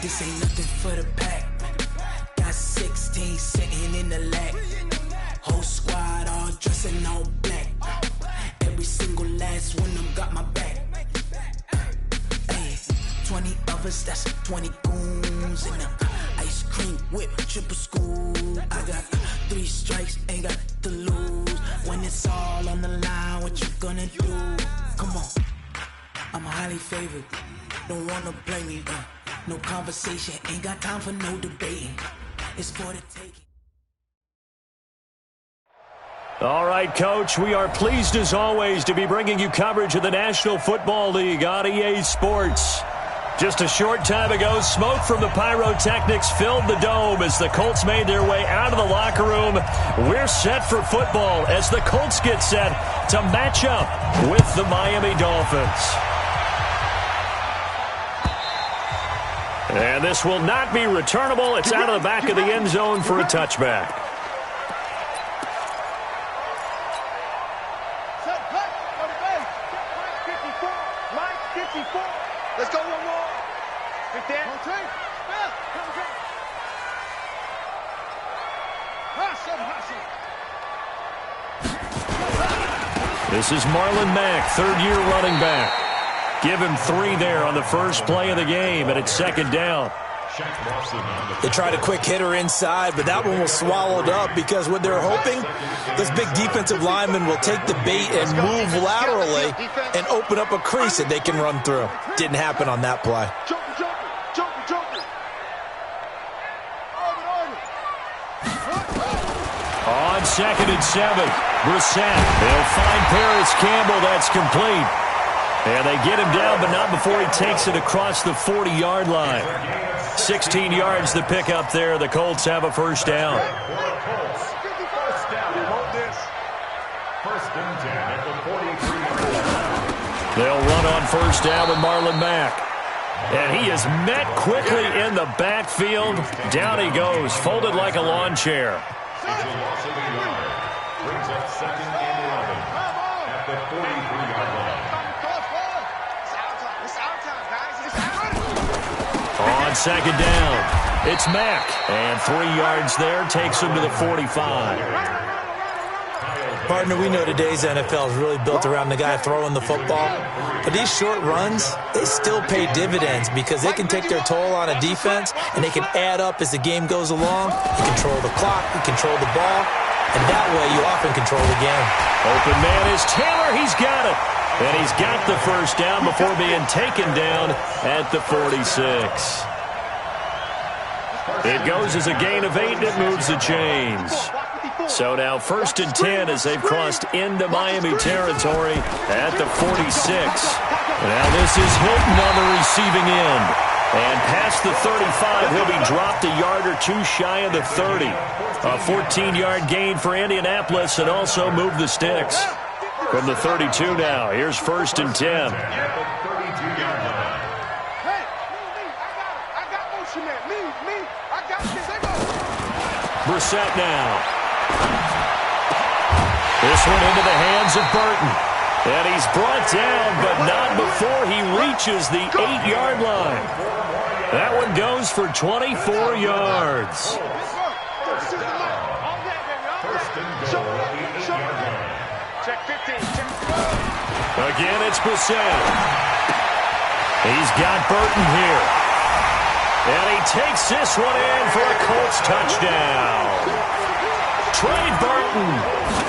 This ain't nothing for the pack. Got 16 sitting in the lap. Whole squad all dressing all black. Every single last one of them got my back. Hey, 20 of us, that's 20 goons in them. Ice cream whip, triple school. I got 3 strikes, ain't got to lose. When it's all on the line, what you gonna do? Come on, I'm highly favored. Don't wanna blame me. No conversation, ain't got time for no debating. It's for the taking. All right, Coach, we are pleased as always to be bringing you coverage of the National Football League on EA Sports. Just a short time ago, smoke from the pyrotechnics filled the dome as the Colts made their way out of the locker room. We're set for football as the Colts get set to match up with the Miami Dolphins. And this will not be returnable. It's out of the back of the end zone for a touchback. Let's go one more. Big Dan. This is Marlon Mack, third-year running back. Give him 3 there on the first play of the game, and it's second down. They tried a quick hitter inside, but that one was swallowed up because what they're hoping, this big defensive lineman will take the bait and move laterally and open up a crease that they can run through. Didn't happen on that play. On 2nd and 7, Brissett. They'll find Paris Campbell. That's complete. And they get him down, but not before he takes it across the 40-yard line. 16 yards the pick up there. The Colts have a first down. They'll run on first down with Marlon Mack. And he is met quickly in the backfield. Down he goes, folded like a lawn chair. Brings up 2nd and 11 at the 43-yard line. On 2nd down, it's Mack. And 3 yards there takes him to the 45. Partner, we know today's NFL is really built around the guy throwing the football. But these short runs, they still pay dividends because they can take their toll on a defense and they can add up as the game goes along. You control the clock, you control the ball, and that way you often control the game. Open man is Taylor. He's got it. And he's got the first down before being taken down at the 46. It goes as a gain of 8, and it moves the chains. So now 1st and 10 as they've crossed into Miami territory at the 46. Now this is Hilton on the receiving end. And past the 35, he'll be dropped a yard or 2 shy of the 30. A 14-yard gain for Indianapolis and also move the sticks. From the 32 now, here's 1st and 10. Brissett now. This one into the hands of Burton. And he's brought down, but not before he reaches the 8-yard line. That one goes for 24 yards. Again, it's Brissett. He's got Burton here. And he takes this one in for a Colts touchdown. Trey Burton,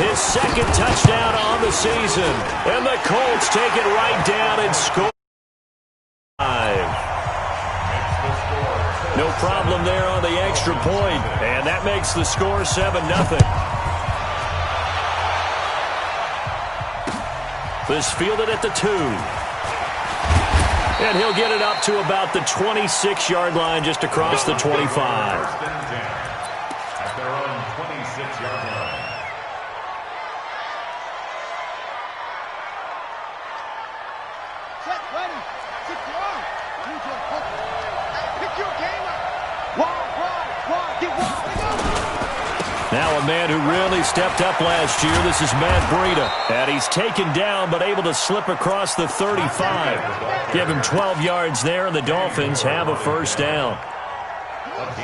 his 2nd touchdown on the season. And the Colts take it right down and score 5. No problem there on the extra point. And that makes the score 7-0. This fielded at the 2. And he'll get it up to about the 26-yard line just across the 25. At their own 26-yard line. Now a man who really stepped up last year. This is Matt Breida. And he's taken down but able to slip across the 35. Give him 12 yards there, and the Dolphins have a first down.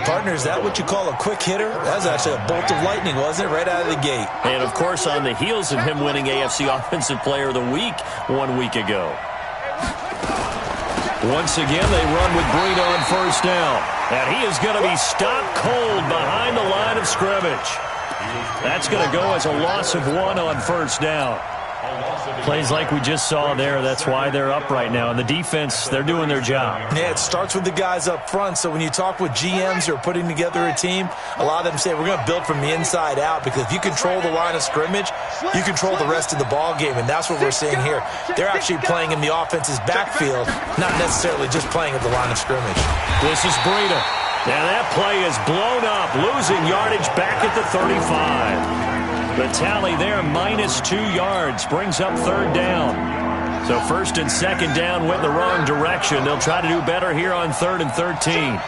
Partner, is that what you call a quick hitter? That was actually a bolt of lightning, wasn't it? Right out of the gate. And, of course, on the heels of him winning AFC Offensive Player of the Week 1 week ago. Once again, they run with Breida on first down. And he is going to be stopped cold behind the line of scrimmage. That's going to go as a loss of 1 on first down. Plays like we just saw there. That's why they're up right now. And the defense, they're doing their job. Yeah, it starts with the guys up front. So when you talk with GMs who are putting together a team, a lot of them say we're going to build from the inside out, because if you control the line of scrimmage, you control the rest of the ball game. And that's what we're seeing here. They're actually playing in the offense's backfield, not necessarily just playing at the line of scrimmage. This is Breida. And that play is blown up, losing yardage back at the 35. The tally there, -2 yards, brings up third down. So first and second down went the wrong direction. They'll try to do better here on 3rd and 13.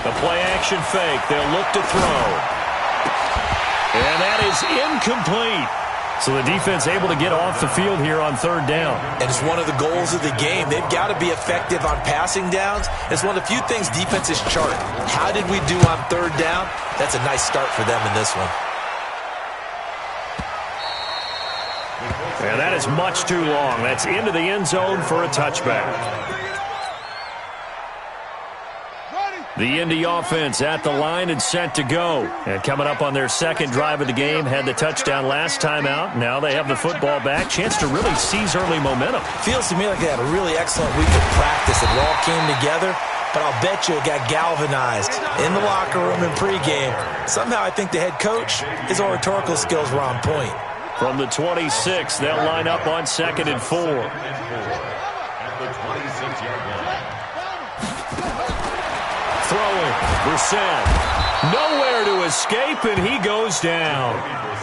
The play action fake. They'll look to throw. And that is incomplete. So the defense able to get off the field here on 3rd down. And it's one of the goals of the game. They've got to be effective on passing downs. It's one of the few things defenses chart. How did we do on 3rd down? That's a nice start for them in this one. And that is much too long. That's into the end zone for a touchback. The Indy offense at the line and set to go. And coming up on their second drive of the game, had the touchdown last time out. Now they have the football back. Chance to really seize early momentum. Feels to me like they had a really excellent week of practice. It all came together, but I'll bet you it got galvanized in the locker room in pregame. Somehow I think the head coach, his oratorical skills were on point. From the 26, they'll line up on 2nd and 4. Throwing, Brissett. Nowhere to escape, and he goes down.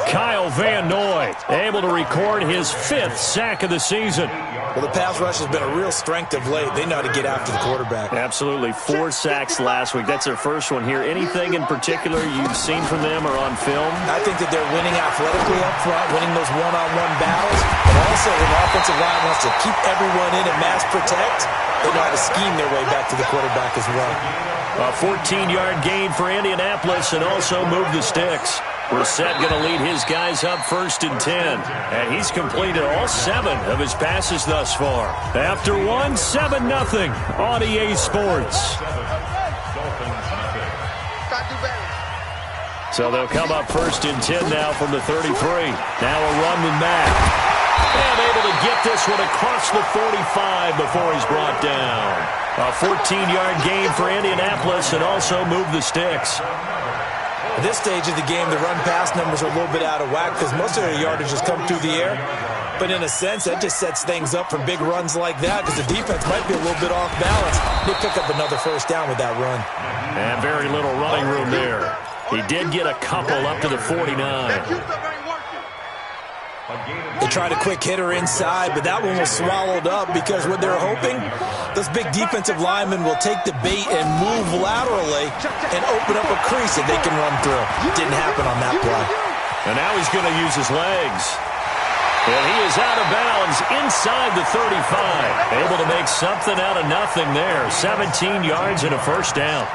Kyle Van Noy able to record his 5th sack of the season. Well, the pass rush has been a real strength of late. They know how to get after the quarterback. Absolutely. 4 sacks last week. That's their first one here. Anything in particular you've seen from them or on film? I think that they're winning athletically up front, winning those one-on-one battles, but also when the offensive line wants to keep everyone in and mass protect, they know how to scheme their way back to the quarterback as well. A 14-yard gain for Indianapolis and also move the sticks. Brissett going to lead his guys up 1st and 10. And he's completed all 7 of his passes thus far. After 1, 7-0 on EA Sports. So they'll come up 1st and 10 now from the 33. Now a run with Mack. And able to get this one across the 45 before he's brought down. A 14-yard gain for Indianapolis and also move the sticks. At this stage of the game, the run-pass numbers are a little bit out of whack because most of their yardage has come through the air. But in a sense, that just sets things up for big runs like that because the defense might be a little bit off balance. They pick up another first down with that run. And very little running room there. He did get a couple up to the 49. They tried a quick hitter inside, but that one was swallowed up because what they're hoping, those big defensive linemen will take the bait and move laterally and open up a crease that they can run through. Didn't happen on that play. And now he's going to use his legs. And he is out of bounds inside the 35. Able to make something out of nothing there. 17 yards and a first down.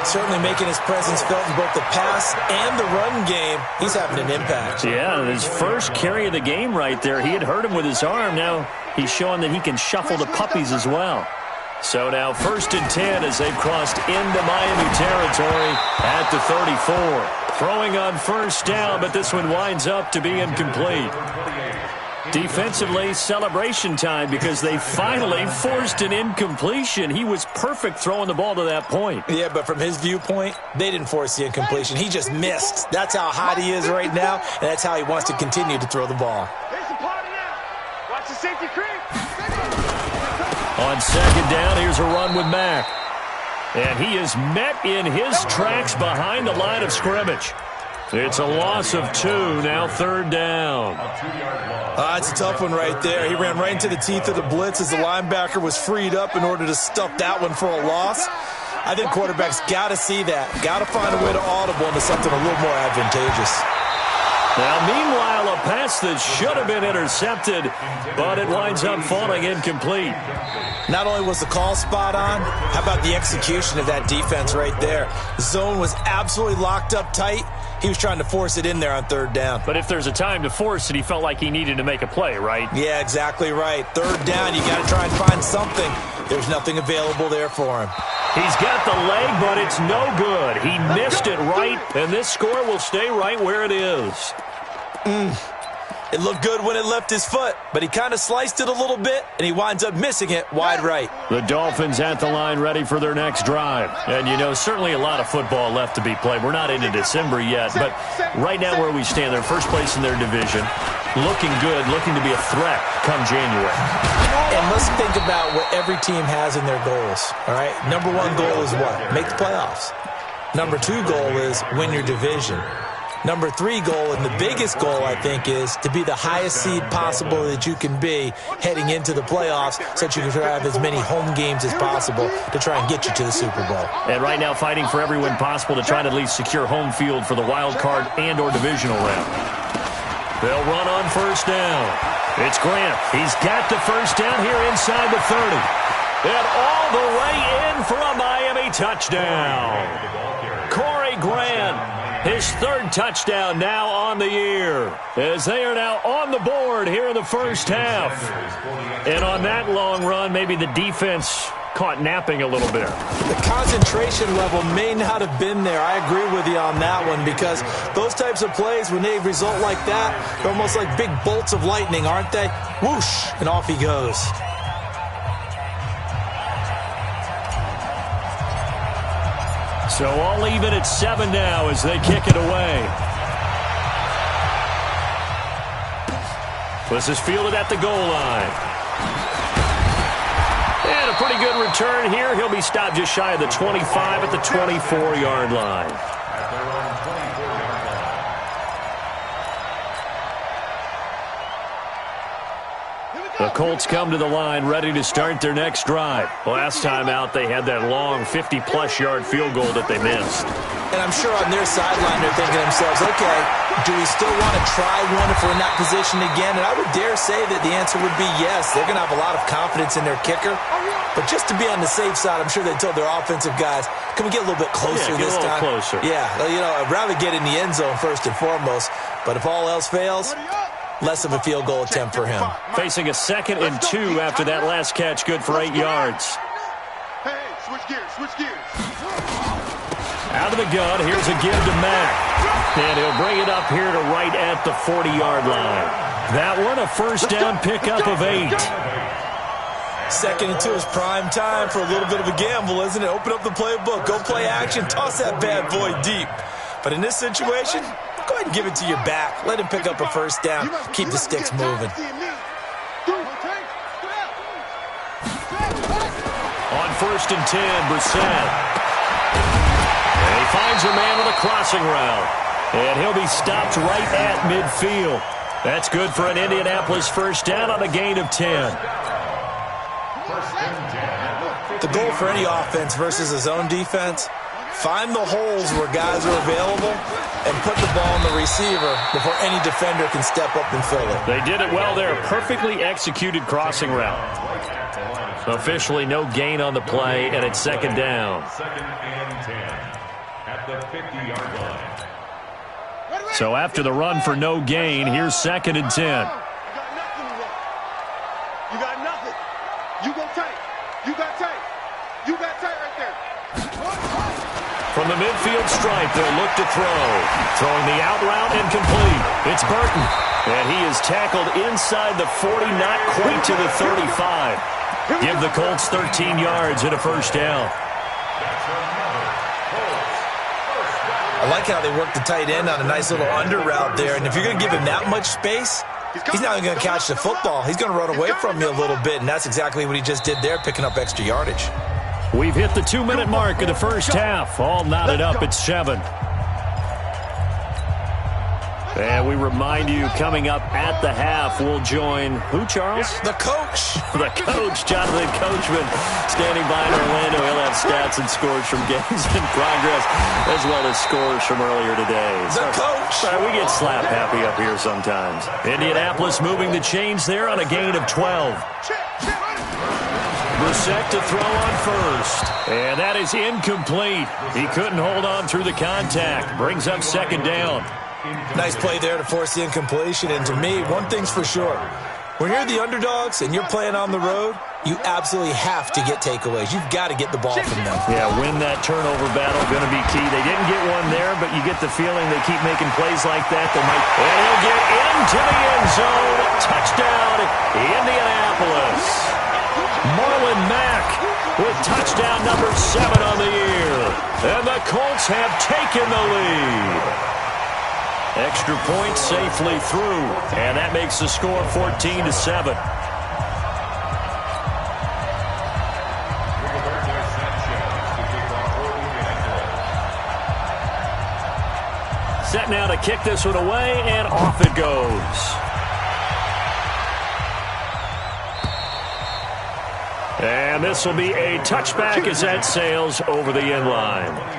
Certainly making his presence felt in both the pass and the run game. He's having an impact. Yeah, his first carry of the game right there. He had hurt him with his arm. Now he's showing that he can shuffle the puppies as well. So now 1st and 10 as they've crossed into Miami territory at the 34. Throwing on first down, but this one winds up to be incomplete. Defensively, celebration time because they finally forced an incompletion. He was perfect throwing the ball to that point. Yeah, but from his viewpoint, they didn't force the incompletion. He just missed. That's how hot he is right now, and that's how he wants to continue to throw the ball. Here's the party now. Watch the safety creep. On 2nd down, here's a run with Mack. And he is met in his tracks behind the line of scrimmage. It's a loss of 2, now 3rd down. It's a tough one right there. He ran right into the teeth of the blitz as the linebacker was freed up in order to stuff that one for a loss. I think quarterbacks got to see that. Got to find a way to audible into something a little more advantageous. Now, meanwhile, a pass that should have been intercepted, but it winds up falling incomplete. Not only was the call spot on, how about the execution of that defense right there? The zone was absolutely locked up tight. He was trying to force it in there on third down. But if there's a time to force it, he felt like he needed to make a play, right? Yeah, exactly right. Third down, you got to try and find something. There's nothing available there for him. He's got the leg, but it's no good. He missed it right, and this score will stay right where it is. It looked good when it left his foot, but he kind of sliced it a little bit, and he winds up missing it wide right. The Dolphins at the line ready for their next drive. And, you know, certainly a lot of football left to be played. We're not into December yet, but right now where we stand, they're first place in their division, looking good, looking to be a threat come January. And let's think about what every team has in their goals, all right? Number one goal is what? Make the playoffs. Number two goal is win your division. Number three goal, and the biggest goal, I think, is to be the highest seed possible that you can be heading into the playoffs so that you can have as many home games as possible to try and get you to the Super Bowl. And right now fighting for every win possible to try to at least secure home field for the wild card and or divisional round. They'll run on first down. It's Grant. He's got the first down here inside the 30. And all the way in for a Miami touchdown. Corey Grant. His third touchdown now on the year as they are now on the board here in the first half. And on that long run, maybe the defense caught napping a little bit. The concentration level may not have been there. I agree with you on that one because those types of plays, when they result like that, they're almost like big bolts of lightning, aren't they? Whoosh, and off he goes. So all even at 7 now as they kick it away. This is fielded at the goal line. And a pretty good return here. He'll be stopped just shy of the 25 at the 24-yard line. The Colts come to the line ready to start their next drive. Last time out, they had that long 50-plus yard field goal that they missed. And I'm sure on their sideline they're thinking to themselves, okay, do we still want to try one if we're in that position again? And I would dare say that the answer would be yes. They're going to have a lot of confidence in their kicker. But just to be on the safe side, I'm sure they told their offensive guys, can we get a little bit closer this time? Closer. Yeah, you know, I'd rather get in the end zone first and foremost. But if all else fails, less of a field goal attempt for him. Facing a 2nd and 2 after that last catch, good for 8 yards. Hey, switch gears, switch gears. Out of the gun, here's a give to Mack. And he'll bring it up here to right at the 40-yard line. That one, a first down pickup of 8. 2nd and 2 is prime time for a little bit of a gamble, isn't it? Open up the playbook, go play action, toss that bad boy deep. But in this situation, go ahead and give it to your back. Let him pick up a first down. Keep the sticks moving. On 1st and 10, Brissett. And he finds a man with a crossing route. And he'll be stopped right at midfield. That's good for an Indianapolis first down on a gain of 10. The goal for any offense versus his own defense, find the holes where guys are available and put the ball on the receiver before any defender can step up and fill it. They did it well there. Perfectly executed crossing route. Officially no gain on the play, and it's 2nd down. 2nd and 10 at the 50-yard line. So after the run for no gain, here's 2nd and 10. You got nothing. You go tight. You got tight. You got tight right there. From the midfield stripe, they'll look to throw. Throwing the out route and complete. It's Burton. And he is tackled inside the 40, not quite to the 35. Give the Colts 13 yards and a first down. I like how they work the tight end on a nice little under route there. And if you're going to give him that much space, he's not even going to catch the football. He's going to run away from you a little bit, and that's exactly what he just did there, picking up extra yardage. We've hit the 2-minute mark of the first half. All knotted up at 7. And we remind you, coming up at the half, we'll join who, Charles? The coach. The coach, Jonathan Coachman, standing by in Orlando. He'll have stats and scores from games in progress, as well as scores from earlier today. The coach. We get slap happy up here sometimes. Indianapolis moving the chains there on a gain of 12. Brissett to throw on first. And that is incomplete. He couldn't hold on through the contact. Brings up second down. Nice play there to force the incompletion. And to me, one thing's for sure. When you're the underdogs and you're playing on the road, you absolutely have to get takeaways. You've got to get the ball from them. Yeah, win that turnover battle, going to be key. They didn't get one there, but you get the feeling they keep making plays like that. They might. And he'll get into the end zone. Touchdown, Indianapolis. Marlon Mack with touchdown number 7 on the year. And the Colts have taken the lead. Extra point safely through, and that makes the score 14-7. Set now to kick this one away, and off it goes. And this will be a touchback as that sails over the end line.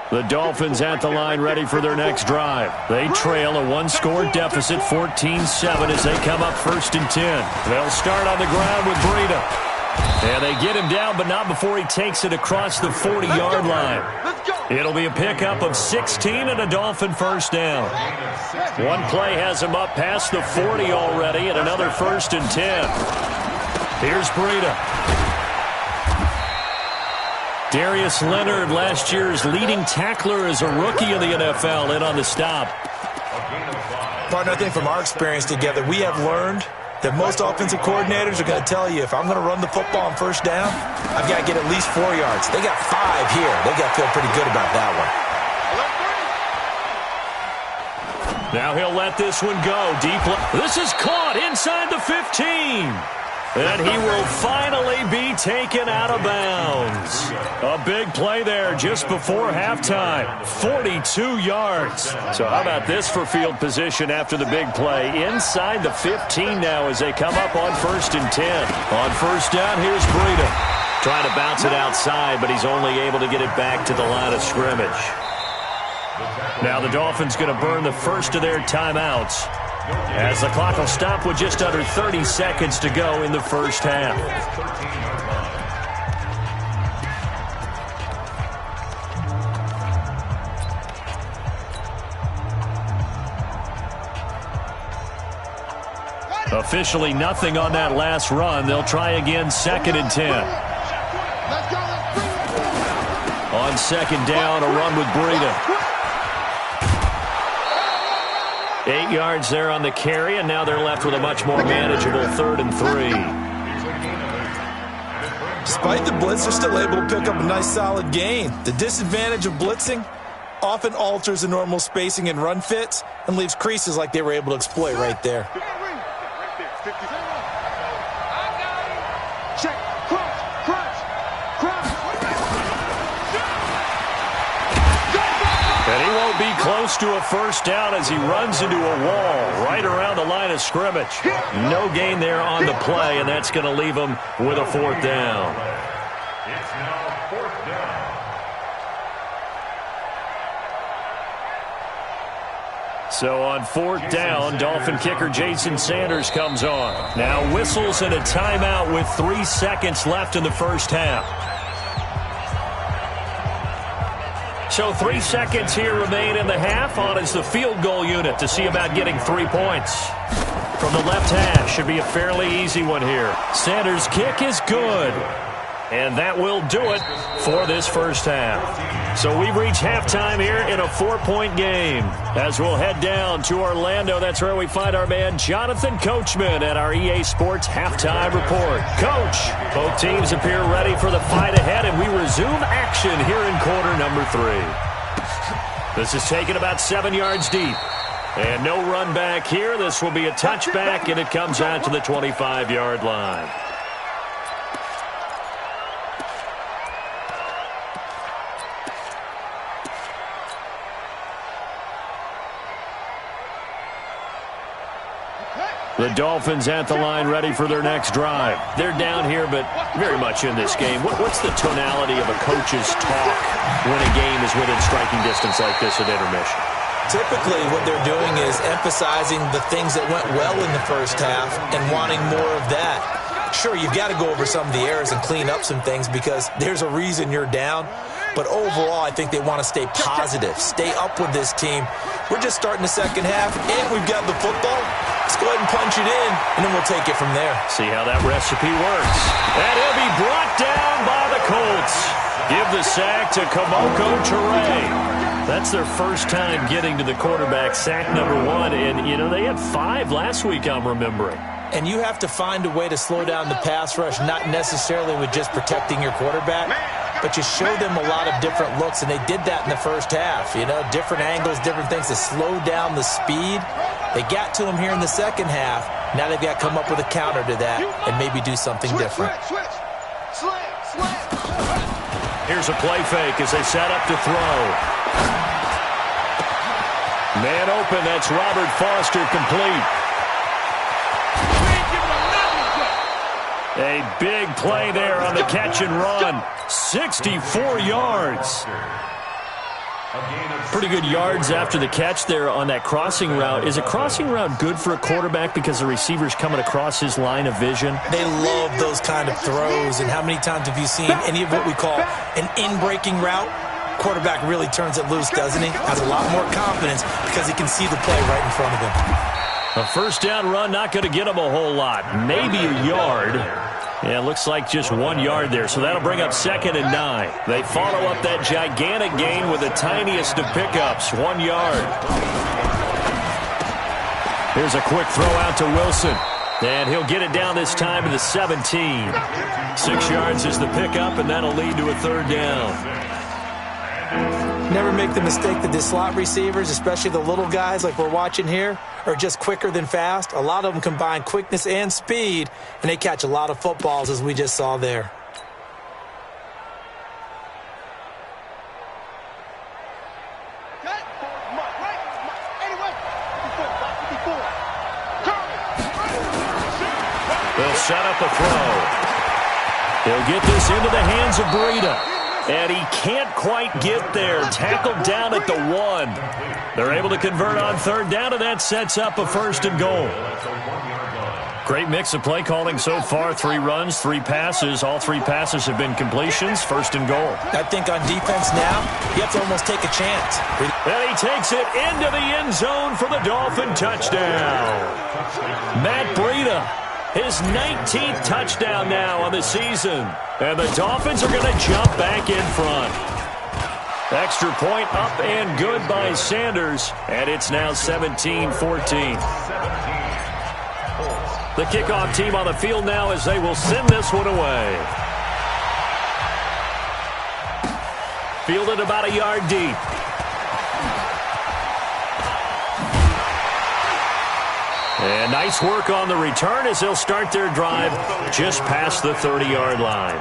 The Dolphins at the line ready for their next drive. They trail a one-score deficit, 14-7, as they come up 1st and 10. They'll start on the ground with Breida. And they get him down, but not before he takes it across the 40-yard line. It'll be a pickup of 16 and a Dolphin first down. One play has him up past the 40 already, and another 1st and 10. Here's Breida. Darius Leonard, last year's leading tackler as a rookie in the NFL, in on the stop. Partner, I think from our experience together, we have learned that most offensive coordinators are going to tell you, if I'm going to run the football on first down, I've got to get at least 4 yards. They got 5 here. They got to feel pretty good about that one. Now he'll let this one go. Deep. This is caught inside the 15. And he will finally be taken out of bounds. A big play there just before halftime. 42 yards. So how about this for field position after the big play? Inside the 15 now as they come up on 1st and 10. On first down, here's Breida. Trying to bounce it outside, but he's only able to get it back to the line of scrimmage. Now the Dolphins going to burn the first of their timeouts, as the clock will stop with just under 30 seconds to go in the first half. Officially nothing on that last run. They'll try again 2nd and 10. On 2nd down, a run with Breida. 8 yards there on the carry, and now they're left with a much more manageable 3rd and 3. Despite the blitz, they're still able to pick up a nice solid gain. The disadvantage of blitzing often alters the normal spacing and run fits and leaves creases like they were able to exploit right there. And he won't be close to a first down as he runs into a wall right around the line of scrimmage. No gain there on the play, and that's going to leave him with a 4th down. It's now 4th down. So on 4th down, Dolphin kicker Jason Sanders comes on. Now whistles and a timeout with 3 seconds left in the first half. So 3 seconds here remain in the half. On is the field goal unit to see about getting 3 points. From the left hash, should be a fairly easy one here. Sanders' kick is good. And that will do it for this first half. So we've reached halftime here in a 4-point game. As we'll head down to Orlando, that's where we find our man Jonathan Coachman at our EA Sports Halftime Report. Coach, both teams appear ready for the fight ahead, and we resume action here in quarter number 3. This is taken about 7 yards deep. And no run back here. This will be a touchback, and it comes out to the 25-yard line. The Dolphins at the line ready for their next drive. They're down here, but very much in this game. What's the tonality of a coach's talk when a game is within striking distance like this at intermission? Typically, what they're doing is emphasizing the things that went well in the first half and wanting more of that. Sure, you've got to go over some of the errors and clean up some things because there's a reason you're down. But overall, I think they want to stay positive, stay up with this team. We're just starting the second half, and we've got the football. Let's go ahead and punch it in, and then we'll take it from there. See how that recipe works. And he'll be brought down by the Colts. Give the sack to Kamoko Toure. That's their first time getting to the quarterback, sack number 1. And, you know, they had 5 last week, I'm remembering. And you have to find a way to slow down the pass rush, not necessarily with just protecting your quarterback, but you show them a lot of different looks, and they did that in the first half. You know, different angles, different things to slow down the speed. They got to him here in the second half. Now they've got to come up with a counter to that and maybe do something different. Here's a play fake as they set up to throw. Man open, that's Robert Foster, complete. A big play there on the catch and run. 64 yards. Pretty good yards after the catch there on that crossing route. Is a crossing route good for a quarterback because the receiver's coming across his line of vision? They love those kind of throws. And how many times have you seen any of what we call an in-breaking route? Quarterback really turns it loose, doesn't he? Has a lot more confidence because he can see the play right in front of him. A first down run, not going to get him a whole lot. Maybe a yard. Yeah, it looks like just 1 yard there, so that'll bring up 2nd and 9. They follow up that gigantic gain with the tiniest of pickups, 1 yard. Here's a quick throw out to Wilson, and he'll get it down this time to the 17. 6 yards is the pickup, and that'll lead to a 3rd down. Never make the mistake that the slot receivers, especially the little guys like we're watching here, are just quicker than fast. A lot of them combine quickness and speed, and they catch a lot of footballs, as we just saw there. They'll set up a throw. He'll get this into the hands of Breida. And he can't quite get there. Tackled down at the 1. They're able to convert on 3rd down, and that sets up a 1st and goal. Great mix of play calling so far. 3 runs, 3 passes. All 3 passes have been completions. 1st and goal. I think on defense now, you have to almost take a chance. And he takes it into the end zone for the Dolphin touchdown. Matt Breida, his 19th touchdown now on the season. And the Dolphins are going to jump back in front. Extra point up and good by Sanders. And it's now 17-14. The kickoff team on the field now as they will send this one away. Fielded about a yard deep. And nice work on the return as they'll start their drive just past the 30-yard line.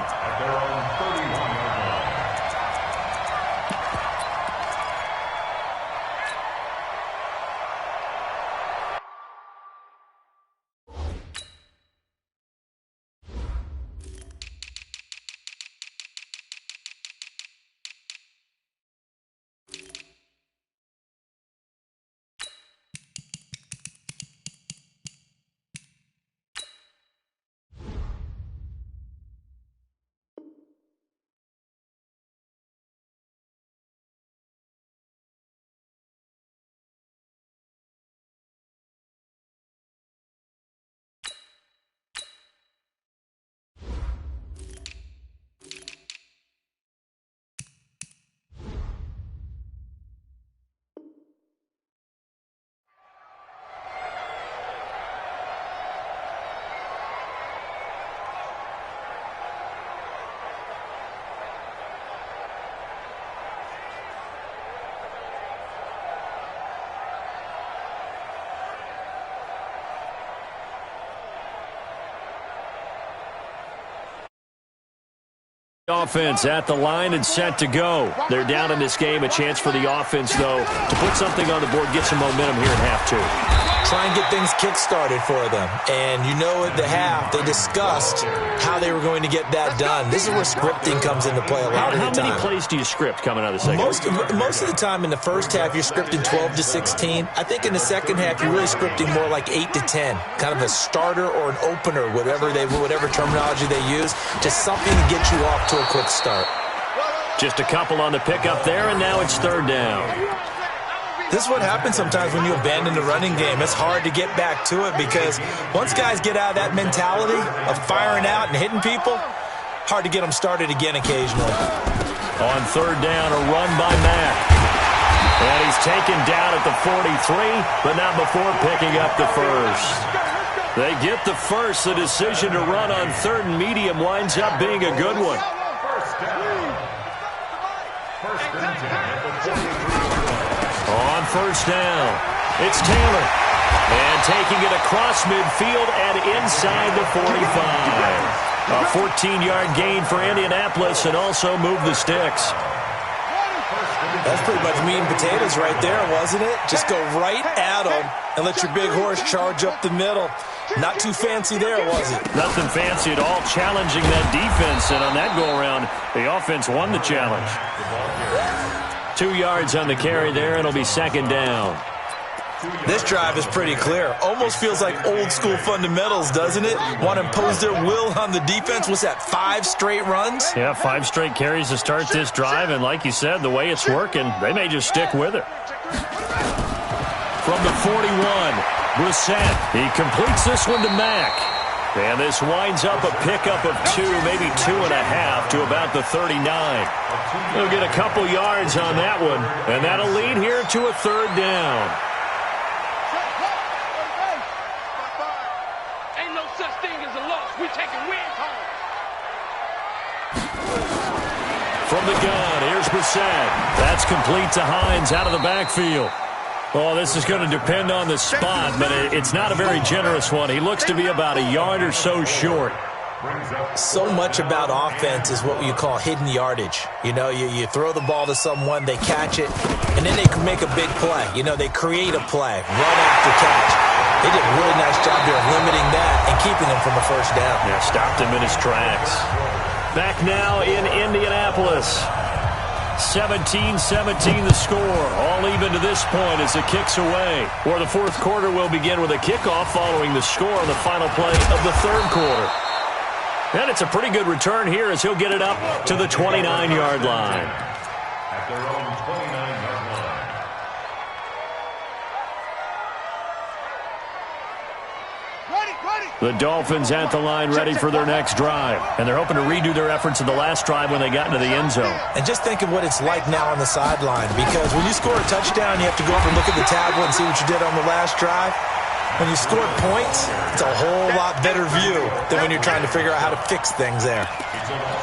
Offense at the line and set to go. They're down in this game. A chance for the offense, though, to put something on the board, get some momentum here in half 2. try and get things kick-started for them. And you know at the half, they discussed how they were going to get that done. This is where scripting comes into play a lot of the time. How many plays do you script coming out of the second? Most of the time in the first half, you're scripting 12 to 16. I think in the second half, you're really scripting more like 8 to 10. Kind of a starter or an opener, whatever terminology they use, just something to get you off to a quick start. Just a couple on the pickup there, and now it's third down. This is what happens sometimes when you abandon the running game. It's hard to get back to it because once guys get out of that mentality of firing out and hitting people, hard to get them started again occasionally. On third down, a run by Mack. And he's taken down at the 43, but not before picking up the first. They get the first. The decision to run on third and medium winds up being a good one. On first down, it's Taylor. And taking it across midfield and inside the 45. A 14-yard gain for Indianapolis and also move the sticks. That's pretty much meat and potatoes right there, wasn't it? Just go right at them and let your big horse charge up the middle. Not too fancy there, was it? Nothing fancy at all, challenging that defense. And on that go-around, the offense won the challenge. 2 yards on the carry there, and it'll be second down. This drive is pretty clear. Almost feels like old-school fundamentals, doesn't it? Want to impose their will on the defense. What's that, 5 straight runs? Yeah, 5 straight carries to start this drive, and like you said, the way it's working, they may just stick with it. From the 41, Brissett. He completes this one to Mack. And this winds up a pickup of 2, maybe 2.5 to about the 39. He'll get a couple yards on that one, and that'll lead here to a third down. Ain't no such thing as a loss. We taking wins home. From the gun, here's Brissett. That's complete to Hines out of the backfield. Oh, this is going to depend on the spot, but it's not a very generous one. He looks to be about a yard or so short. So much about offense is what you call hidden yardage. You know, you throw the ball to someone, they catch it, and then they can make a big play. You know, they create a play, run after catch. They did a really nice job there of limiting that and keeping him from a first down. Yeah, stopped him in his tracks. Back now in Indianapolis. 17-17 the score. All even to this point as it kicks away. Or the fourth quarter will begin with a kickoff following the score on the final play of the third quarter. And it's a pretty good return here as he'll get it up to the 29-yard line. At their own 29-yard line. The Dolphins at the line ready for their next drive. And they're hoping to redo their efforts in the last drive when they got into the end zone. And just think of what it's like now on the sideline, because when you score a touchdown, you have to go up and look at the tablet and see what you did on the last drive. When you score points, it's a whole lot better view than when you're trying to figure out how to fix things there.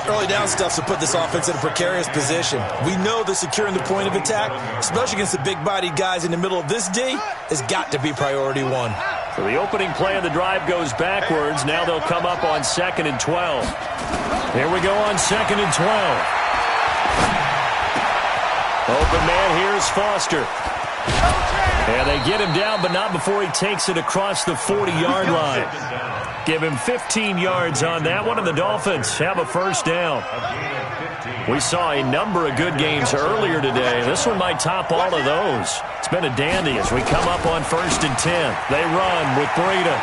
Early down stuff to put this offense in a precarious position. We know that securing the point of attack, especially against the big-bodied guys in the middle of this D, has got to be priority one. So the opening play of the drive goes backwards. Now they'll come up on 2nd and 12. Here we go on 2nd and 12. Open man here is Foster. And they get him down, but not before he takes it across the 40-yard line. Give him 15 yards on that one, and the Dolphins have a first down. We saw a number of good games earlier today. This one might top all of those. It's been a dandy as we come up on 1st and 10. They run with Breida.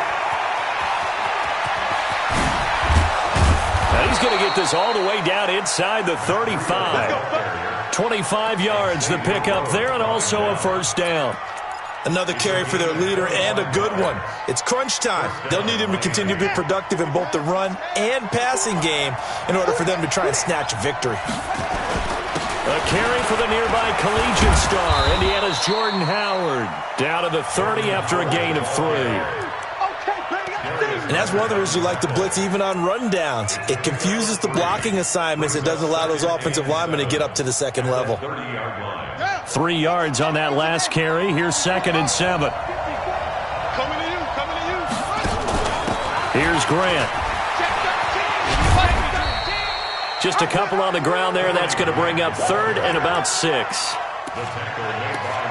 Now he's going to get this all the way down inside the 35. 25 yards the pickup there, and also a first down. Another carry for their leader, and a good one. It's crunch time. They'll need him to continue to be productive in both the run and passing game in order for them to try and snatch a victory. A carry for the nearby collegiate star, Indiana's Jordan Howard. Down to the 30 after a gain of 3. And that's one of the reasons you like to blitz even on rundowns. It confuses the blocking assignments. It doesn't allow those offensive linemen to get up to the second level. 3 yards on that last carry. Here's 2nd and 7. Coming to you, coming to you. Here's Grant. Just a couple on the ground there. That's going to bring up 3rd and about 6.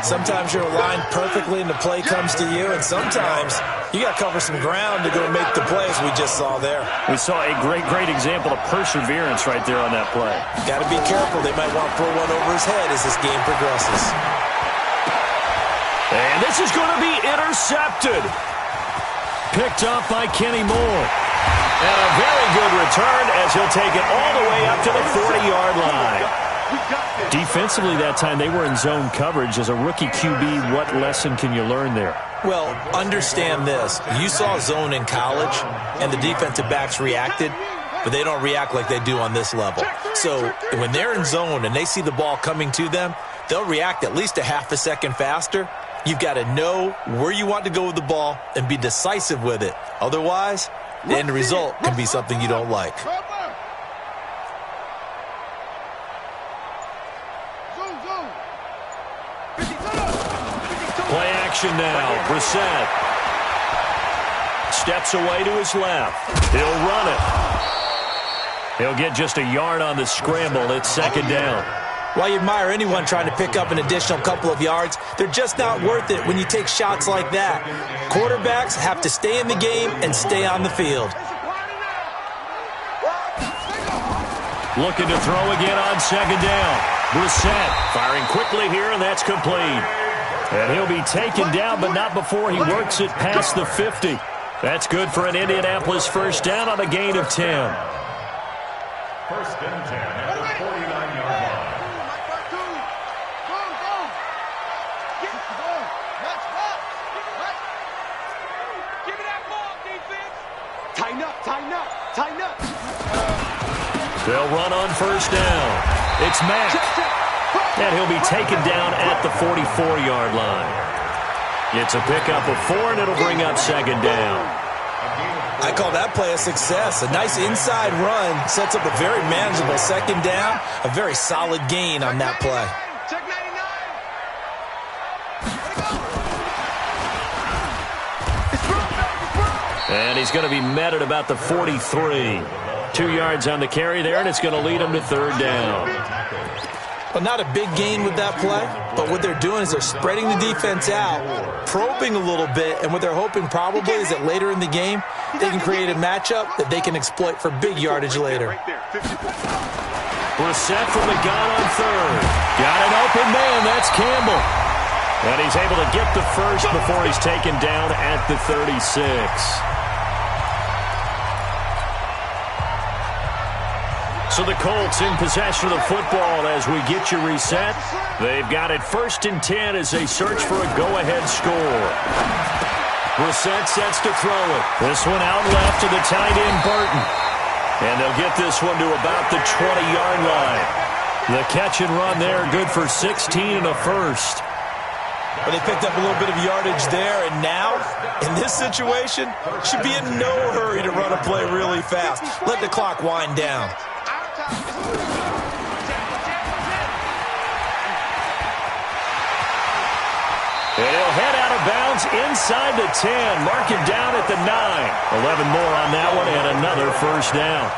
Sometimes you're aligned perfectly and the play comes to you, and sometimes you got to cover some ground to go make the plays we just saw there. We saw a great example of perseverance right there on that play. Got to be careful. They might want to throw one over his head as this game progresses. And this is going to be intercepted. Picked off by Kenny Moore. And a very good return as he'll take it all the way up to the 40-yard line. Defensively that time, they were in zone coverage. As a rookie QB, what lesson can you learn there? Well, understand this. You saw zone in college, and the defensive backs reacted, but they don't react like they do on this level. So when they're in zone and they see the ball coming to them, they'll react at least a half a second faster. You've got to know where you want to go with the ball and be decisive with it. Otherwise, the end result can be something you don't like. Play action now. Brissett steps away to his left. He'll run it. He'll get just a yard on the scramble. It's second down. While you admire anyone trying to pick up an additional couple of yards, they're just not worth it when you take shots like that. Quarterbacks have to stay in the game and stay on the field. Looking to throw again on second down. Brissett firing quickly here, and that's complete. And he'll be taken down, but not before he works it past the 50. That's good for an Indianapolis first down on a gain of 10. First and 10 at the 49-yard line. Tighten up. They'll run on first down. It's Mack. And he'll be taken down at the 44-yard line. It's a pickup of 4, and it'll bring up second down. I call that play a success. A nice inside run sets up a very manageable second down. A very solid gain on that play. Check 99. And he's going to be met at about the 43. 2 yards on the carry there, and it's going to lead him to third down. Well, not a big gain with that play, but what they're doing is they're spreading the defense out, probing a little bit, and what they're hoping probably is that later in the game, they can create a matchup that they can exploit for big yardage later. Brissett from the gun on third. Got an open man, that's Campbell. And he's able to get the first before he's taken down at the 36. So the Colts in possession of the football as we get you reset. They've got it first and 10 as they search for a go-ahead score. Brissett sets to throw it. This one out left to the tight end, Burton. And they'll get this one to about the 20-yard line. The catch and run there, good for 16 and a first. But they picked up a little bit of yardage there, and now, in this situation, should be in no hurry to run a play really fast. Let the clock wind down. And he'll head out of bounds inside the 10. Mark him down at the 9. 11 more on that one and another first down.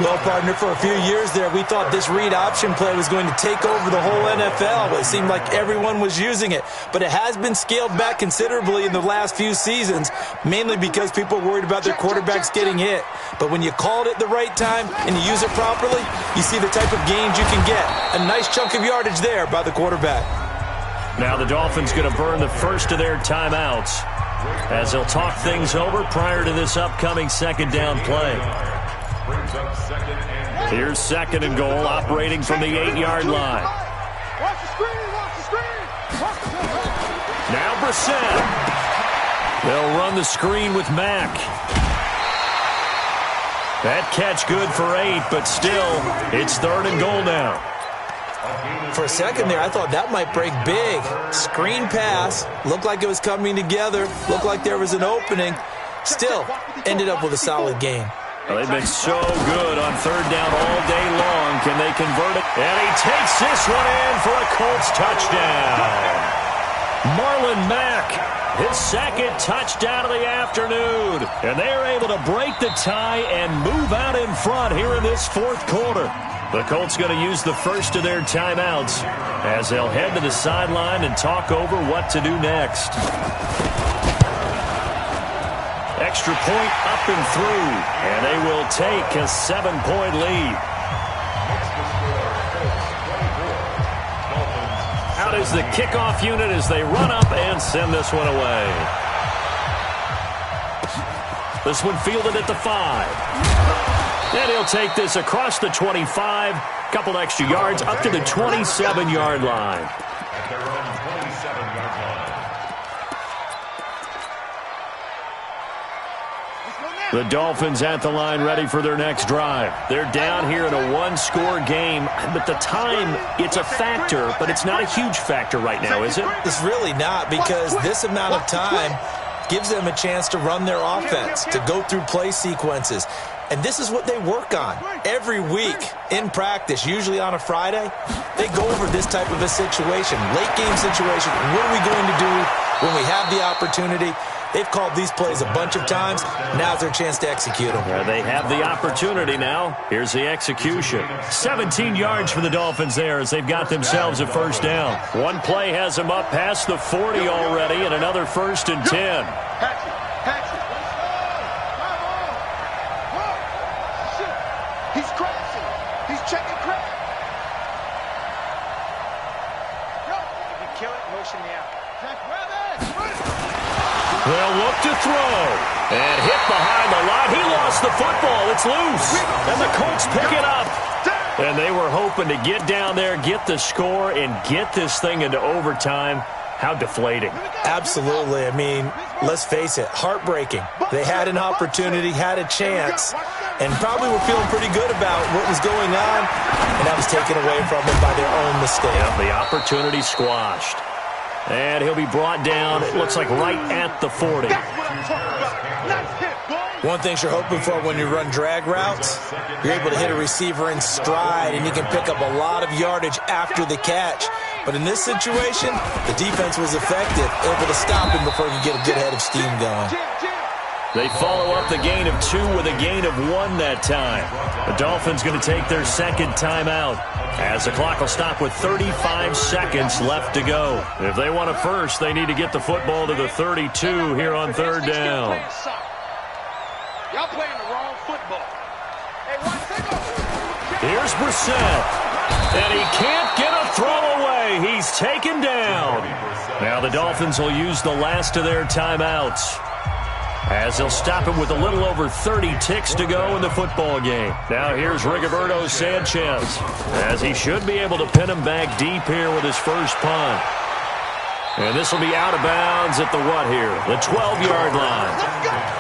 Well, partner, for a few years there, we thought this read option play was going to take over the whole NFL. It seemed like everyone was using it. But it has been scaled back considerably in the last few seasons, mainly because people are worried about their quarterbacks getting hit. But when you called it the right time and you use it properly, you see the type of gains you can get. A nice chunk of yardage there by the quarterback. Now the Dolphins going to burn the first of their timeouts as they'll talk things over prior to this upcoming second down play. Here's second and goal, operating from the 8-yard line. Now Brissett. They'll run the screen with Mack. That catch good for 8, but still, it's third and goal now. For a second there, I thought that might break big. Screen pass, looked like it was coming together, looked like there was an opening. Still, ended up with a solid game. Well, they've been so good on third down all day long. Can they convert it? And he takes this one in for a Colts touchdown. Marlon Mack, his second touchdown of the afternoon. And they are able to break the tie and move out in front here in this fourth quarter. The Colts going to use the first of their timeouts as they'll head to the sideline and talk over what to do next. Extra point up and through, and they will take a 7-point lead. Out is the kickoff unit as they run up and send this one away. This one fielded at the 5. And he'll take this across the 25. Couple extra yards up to the 27-yard line. At their own 27-yard line. The Dolphins at the line ready for their next drive. They're down here in a one-score game, but the time, it's a factor, but it's not a huge factor right now, is it? It's really not, because this amount of time gives them a chance to run their offense, to go through play sequences. And this is what they work on every week in practice, usually on a Friday. They go over this type of a situation, late game situation. What are we going to do when we have the opportunity? They've called these plays a bunch of times. Now's their chance to execute them. They have the opportunity now. Here's the execution. 17 yards for the Dolphins there as they've got themselves a first down. One play has them up past the 40 already, and another 1st and 10. He's crashing. He's checking crack. If you kill it, motion me out. They'll look to throw. And hit behind the line. He lost the football. It's loose. And the Colts pick it up. And they were hoping to get down there, get the score, and get this thing into overtime. How deflating. Absolutely. I mean, let's face it, heartbreaking. They had an opportunity, had a chance, and probably were feeling pretty good about what was going on, and that was taken away from them by their own mistake. Yep, the opportunity squashed. And he'll be brought down, it looks like right at the 40. One thing you're hoping for when you run drag routes, you're able to hit a receiver in stride, and you can pick up a lot of yardage after the catch. But in this situation, the defense was effective, able to stop him before he could get a good head of steam going. They follow up the gain of 2 with a gain of 1 that time. The Dolphins going to take their second timeout as the clock will stop with 35 seconds left to go. If they want a first, they need to get the football to the 32 here on 3rd down. Y'all playing the wrong football. Here's Brissett. And he can't get a throw away. He's taken down. Now the Dolphins will use the last of their timeouts as they'll stop him with a little over 30 ticks to go in the football game. Now here's Rigoberto Sanchez as he should be able to pin him back deep here with his first punt. And this will be out of bounds at the what here? The 12-yard line.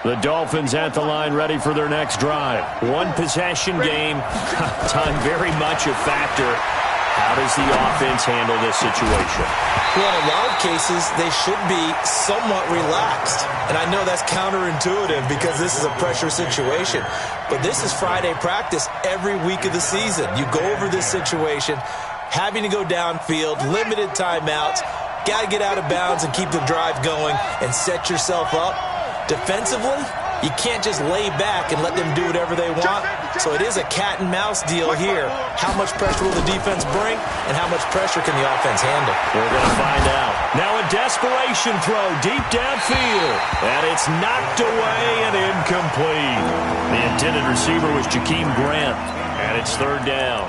The Dolphins at the line ready for their next drive. One possession game. Time very much a factor. How does the offense handle this situation? Well, in a lot of cases, they should be somewhat relaxed. And I know that's counterintuitive because this is a pressure situation. But this is Friday practice every week of the season. You go over this situation, having to go downfield, limited timeouts, got to get out of bounds and keep the drive going and set yourself up. Defensively, you can't just lay back and let them do whatever they want. So it is a cat and mouse deal here. How much pressure will the defense bring, and how much pressure can the offense handle? We're going to find out. Now a desperation throw deep downfield. And it's knocked away and incomplete. The intended receiver was Jakeem Grant. And it's 3rd down.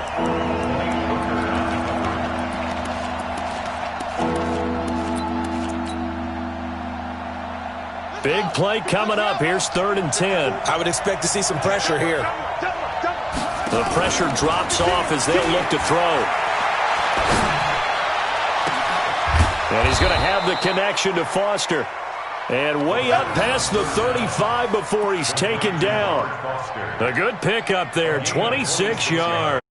Big play coming up. Here's 3rd and 10. I would expect to see some pressure here. The pressure drops off as they'll look to throw. And he's going to have the connection to Foster. And way up past the 35 before he's taken down. A good pickup there, 26 yards.